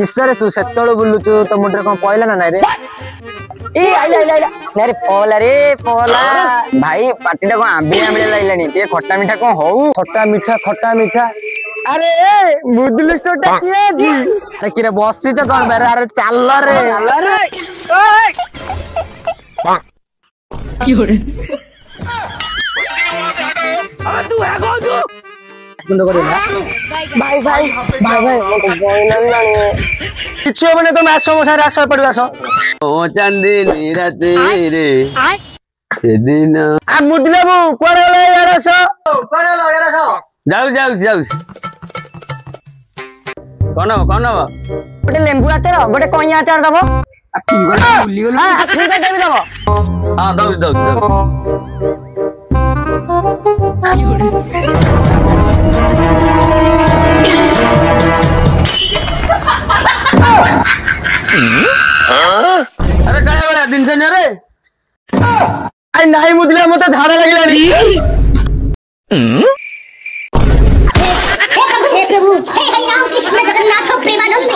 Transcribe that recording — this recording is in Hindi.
किसरे सु सेतळो बुलुचु तो मुंडरे कोन पयला ना रे ए आइला आइला आइला नारे पोला रे पोला भाई पार्टीटा को आंबी आंबी लाइलानी ते खट्टा मीठा को हो खट्टा मीठा अरे बुदुल स्टोरटा किए जी अरे किरे बसि छ कोन बेरे अरे चल रे ओए की हो रे अबे तू है कौन तू कुंड करे ना भाई मको बोइनन नानी किछ बने तो मैच समोसा रास पड़वास ओ चांदनी राते रे सेदिन आ मुदलेबू कोरे ले यारस जाऊ कोन गोटे लेंबू आचार गोटे कइया आचार दबो आ फिंगर भूली गेल हां फिंगर देबी दबो हां दऊ अरे काय बडा दिन से रे आई नाही मुदले मते झाडा लागलानी हे प्रभु हे हरि राम कृष्ण जगन्नाथ प्रेमानंद